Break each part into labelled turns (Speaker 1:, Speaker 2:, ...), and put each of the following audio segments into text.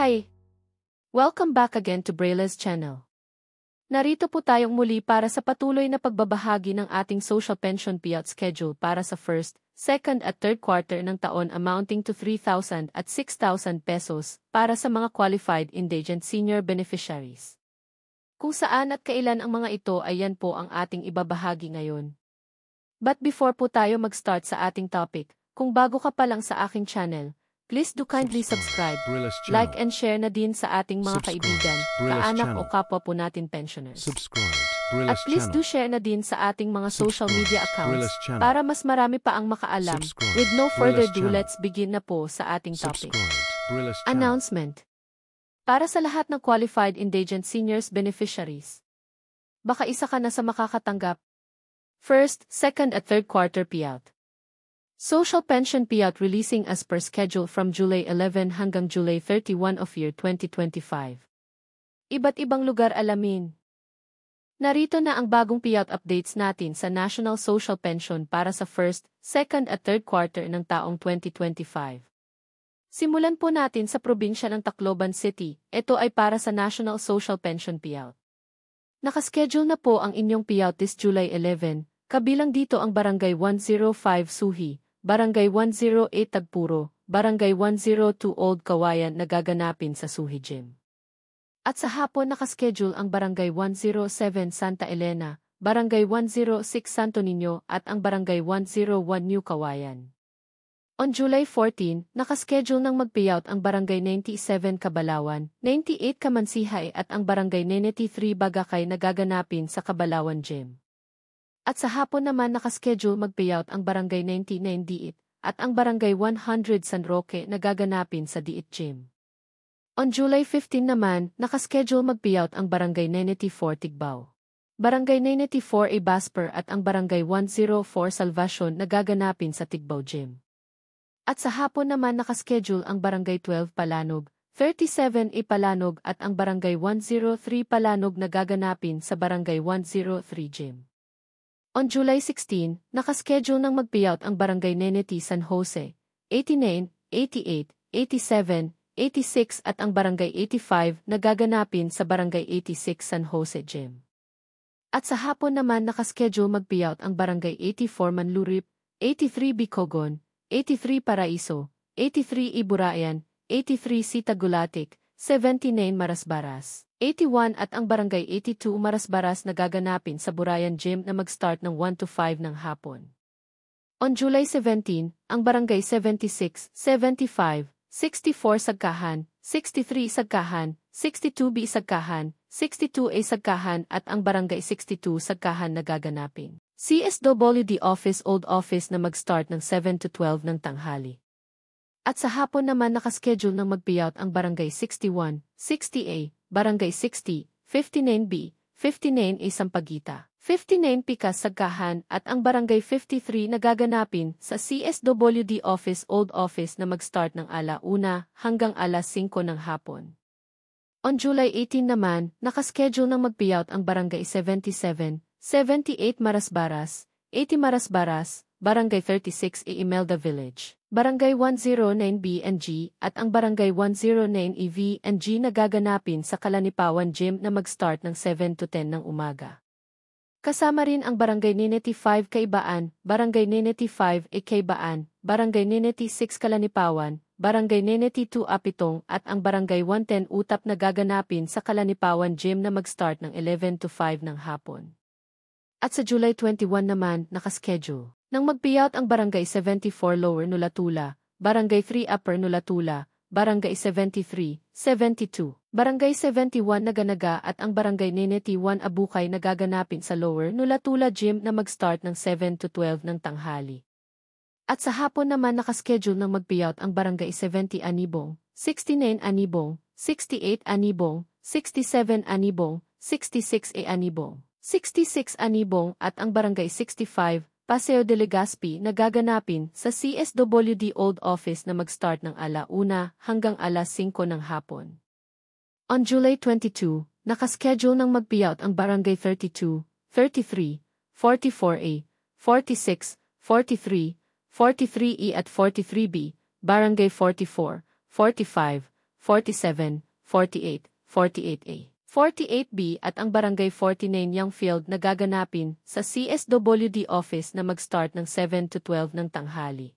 Speaker 1: Hi! Welcome back again to Braile's channel. Narito po tayong muli para sa patuloy na pagbabahagi ng ating social pension payout schedule para sa first, second at third quarter ng taon amounting to 3,000 at 6,000 pesos para sa mga qualified indigent senior beneficiaries. Kung saan at kailan ang mga ito ay yan po ang ating ibabahagi ngayon. But before po tayo mag-start sa ating topic, kung bago ka pa lang sa aking channel, please do kindly subscribe, like and share na din sa ating mga kaibigan, kaanak o kapwa po natin pensioners. At please do share na din sa ating mga social media accounts para mas marami pa ang makaalam. With no further ado, let's begin na po sa ating topic. Announcement. Para sa lahat ng qualified indigent seniors beneficiaries. Baka isa ka na sa makakatanggap. First, second at third quarter payout. Social pension payout releasing as per schedule from July 11 hanggang July 31 of year 2025. Iba't ibang lugar alamin. Narito na ang bagong payout updates natin sa National Social Pension para sa first, second at third quarter ng taong 2025. Simulan po natin sa probinsya ng Tacloban City. Ito ay para sa National Social Pension payout. Nakaschedule na po ang inyong payout this July 11, kabilang dito ang Barangay 105 Suhi, Barangay 108 Tagpuro, Barangay 102 Old Kawayan na gaganapin sa Suhi Gym. At sa hapon nakaschedule ang Barangay 107 Santa Elena, Barangay 106 Santo Niño at ang Barangay 101 New Kawayan. On July 14, nakaschedule ng mag-payout ang Barangay 97 Kabalawan, 98 Kamansihay at ang Barangay 93 Bagakay na gaganapin sa Kabalawan Gym. At sa hapon naman nakaschedule mag-payout ang Barangay 99 Diit at ang Barangay 100 San Roque na gaganapin sa Diit Gym. On July 15 naman, nakaschedule mag-payout ang Barangay 94 Tigbao, Barangay 94 A Basper at ang Barangay 104 Salvacion na gaganapin sa Tigbao Gym. At sa hapon naman nakaschedule ang Barangay 12 Palanog, 37 A Palanog at ang Barangay 103 Palanog na gaganapin sa Barangay 103 Gym. On July 16, nakaschedule ng mag-payout ang Barangay Neneti San Jose, 89, 88, 87, 86 at ang Barangay 85 na gaganapin sa Barangay 86 San Jose Gym. At sa hapon naman nakaschedule mag-payout ang Barangay 84 Manlurip, 83 Bicogon, 83 Paraiso, 83 Iburayan, 83 Sitagulatic, 79 Marasbaras, 81 at ang Barangay 82 Marasbaras na gaganapin sa Burayan Gym na mag-start ng 1 to 5 ng hapon. On July 17, ang Barangay 76, 75, 64 Sagkahan, 63 Sagkahan, 62B Sagkahan, 62A Sagkahan at ang Barangay 62 Sagkahan na gaganapin. CSWD Office Old Office na mag-start ng 7 to 12 ng tanghali. At sa hapon naman nakaschedule ng mag-payout ang Barangay 61, 60A, Barangay 60, 59B, 59A Sampaguita, 59 Picas Sagkahan at ang Barangay 53 na gaganapin sa CSWD Office Old Office na mag-start ng 1 hanggang 5 ng hapon. On July 18 naman, nakaschedule ng mag-payout ang Barangay 77, 78 Marasbaras, 80 Marasbaras, Barangay 36 A Imelda Village, Barangay 109B and G at ang Barangay 109 EV and G na gaganapin sa Kalanipawan Gym na mag-start ng 7 to 10 ng umaga. Kasama rin ang Barangay 95 Kaibaan, Barangay 95 A Kaibaan, Barangay 96 Kalanipawan, Barangay 92 Apitong at ang Barangay 110 Utap na gaganapin sa Kalanipawan Gym na mag-start ng 11 to 5 ng hapon. At sa July 21 naman, nakaschedule nang mag-payout ang Barangay 74 Lower Nulatula, Barangay 3 Upper Nulatula, Barangay 73, 72, Barangay 71 Naganaga at ang Barangay 91 Abukay na gaganapin sa Lower Nulatula Gym na mag-start ng 7 to 12 ng tanghali. At sa hapon naman nakaschedule ng mag-payout ang Barangay 70 Anibong, 69 Anibong, 68 Anibong, 67 Anibong, 66A Anibong, 66 Anibong at ang Barangay 65, Paseo de Legazpi na gaganapin sa CSWD Old Office na mag-start ng 1 hanggang 5 ng hapon. On July 22, nakaschedule ng mag-payout ang Barangay 32, 33, 44A, 46, 43, 43E at 43B, Barangay 44, 45, 47, 48, 48A, 48B at ang Barangay 49 Youngfield na gaganapin sa CSWD office na mag-start ng 7 to 12 ng tanghali.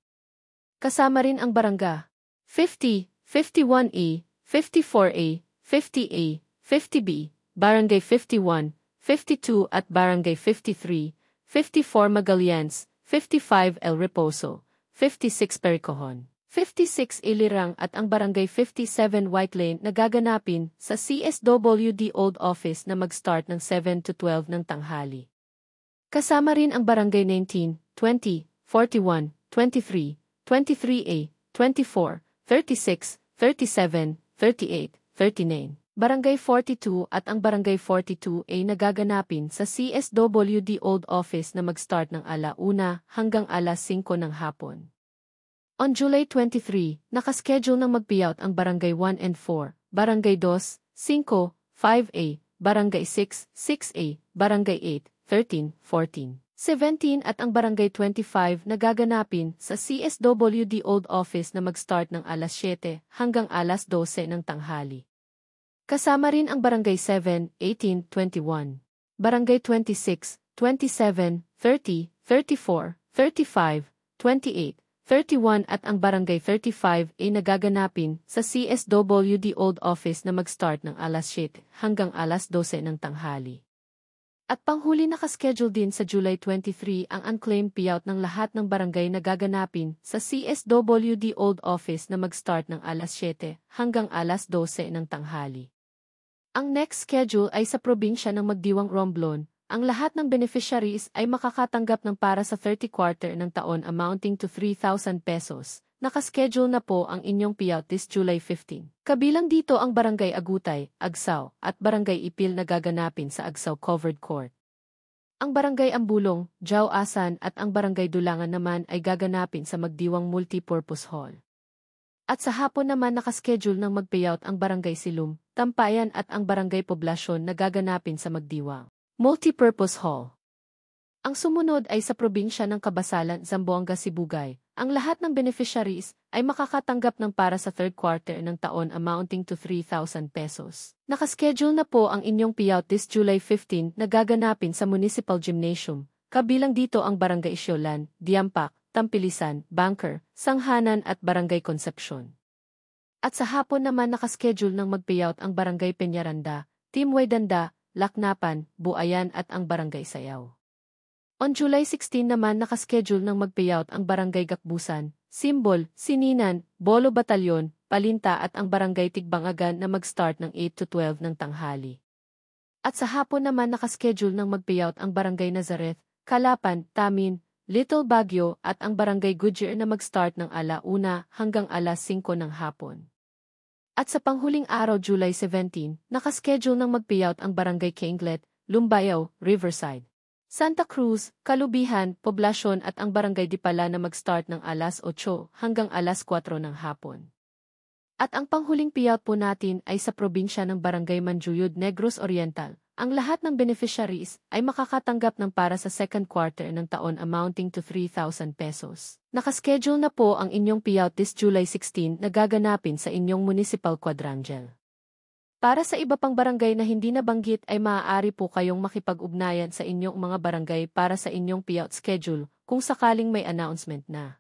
Speaker 1: Kasama rin ang Barangay 50, 51A, 54A, 50A, 50B, Barangay 51, 52 at Barangay 53, 54 Magallanes, 55 El Reposo, 56 Pericojon, 56 Ilirang at ang Barangay 57 White Lane na gaganapin sa CSWD Old Office na mag-start ng 7 to 12 ng tanghali. Kasama rin ang Barangay 19, 20, 41, 23, 23A, 24, 36, 37, 38, 39, Barangay 42 at ang Barangay 42A na gaganapin sa CSWD Old Office na mag-start ng 1:00 hanggang 5:00 ng hapon. On July 23, nakaschedule ng mag-payout ang Barangay 1 and 4, Barangay 2, 5, 5A, Barangay 6, 6A, Barangay 8, 13, 14, 17 at ang Barangay 25 na gaganapin sa CSWD Old Office na mag-start ng 7:00 hanggang 12:00 ng tanghali. Kasama rin ang Barangay 7, 18, 21, Barangay 26, 27, 30, 34, 35, 28, 31 at ang Barangay 35 ay nagaganapin sa CSWD Old Office na mag-start ng 7:00 hanggang 12:00 ng tanghali. At panghuli nakaschedule din sa July 23 ang unclaimed payout ng lahat ng barangay na gaganapin sa CSWD Old Office na mag-start ng 7:00 hanggang 12:00 ng tanghali. Ang next schedule ay sa probinsya ng Magdiwang Romblon. Ang lahat ng beneficiaries ay makakatanggap ng para sa 30 quarter ng taon amounting to 3,000 pesos. Nakaschedule na po ang inyong payout this July 15. Kabilang dito ang Barangay Agutay, Agsaw, at Barangay Ipil na gaganapin sa Agsaw Covered Court. Ang Barangay Ambulong, Jao-Asan at ang Barangay Dulangan naman ay gaganapin sa Magdiwang Multipurpose Hall. At sa hapon naman nakaschedule ng mag-payout ang Barangay Silum, Tampayan at ang Barangay Poblasyon na gaganapin sa Magdiwang Multipurpose Hall. Ang sumunod ay sa probinsya ng Kabasalan, Zamboanga, Sibugay. Ang lahat ng beneficiaries ay makakatanggap ng para sa third quarter ng taon amounting to 3,000 pesos. Nakaschedule na po ang inyong payout this July 15 na gaganapin sa Municipal Gymnasium. Kabilang dito ang Barangay Isyolan, Diampak, Tampilisan, Banker, Sanghanan at Barangay Concepcion. At sa hapon naman nakaschedule ng mag-payout ang Barangay Peñaranda, Timway Danda, Laknapan, Buayan at ang Barangay Sayaw. On July 16 naman nakaschedule ng mag-payout ang Barangay Gakbusan, Simbol, Sininan, Bolo Batalyon, Palinta at ang Barangay Tigbangagan na mag-start ng 8 to 12 ng tanghali. At sa hapon naman nakaschedule ng mag-payout ang Barangay Nazareth, Kalapan, Tamin, Little Baguio at ang Barangay Goodyear na mag-start ng 1:00 hanggang 5:00 ng hapon. At sa panghuling araw July 17, nakaschedule ng mag-payout ang Barangay Kainglet, Lumbayao, Riverside, Santa Cruz, Kalubihan, Poblasyon at ang Barangay Dipala na mag-start ng 8:00 hanggang 4:00 ng hapon. At ang panghuling payout po natin ay sa probinsya ng Barangay Manjuyud, Negros Oriental. Ang lahat ng beneficiaries ay makakatanggap ng para sa second quarter ng taon amounting to 3,000 pesos. Nakaschedule na po ang inyong payout this July 16 na gaganapin sa inyong municipal quadrangle. Para sa iba pang barangay na hindi nabanggit ay maaari po kayong makipag-ugnayan sa inyong mga barangay para sa inyong payout schedule kung sakaling may announcement na.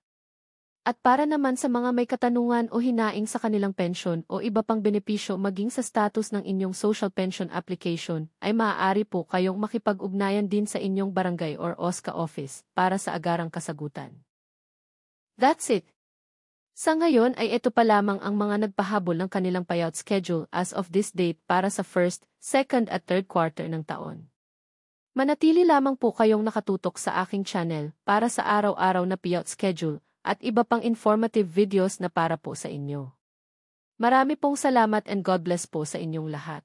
Speaker 1: At para naman sa mga may katanungan o hinaing sa kanilang pensyon o iba pang benepisyo maging sa status ng inyong social pension application, ay maaari po kayong makipag-ugnayan din sa inyong barangay or OSCA office para sa agarang kasagutan. That's it. Sa ngayon ay ito pa lamang ang mga nagpahabol ng kanilang payout schedule as of this date para sa first, second at third quarter ng taon. Manatili lamang po kayong nakatutok sa aking channel para sa araw-araw na payout schedule at iba pang informative videos na para po sa inyo. Marami pong salamat and God bless po sa inyong lahat.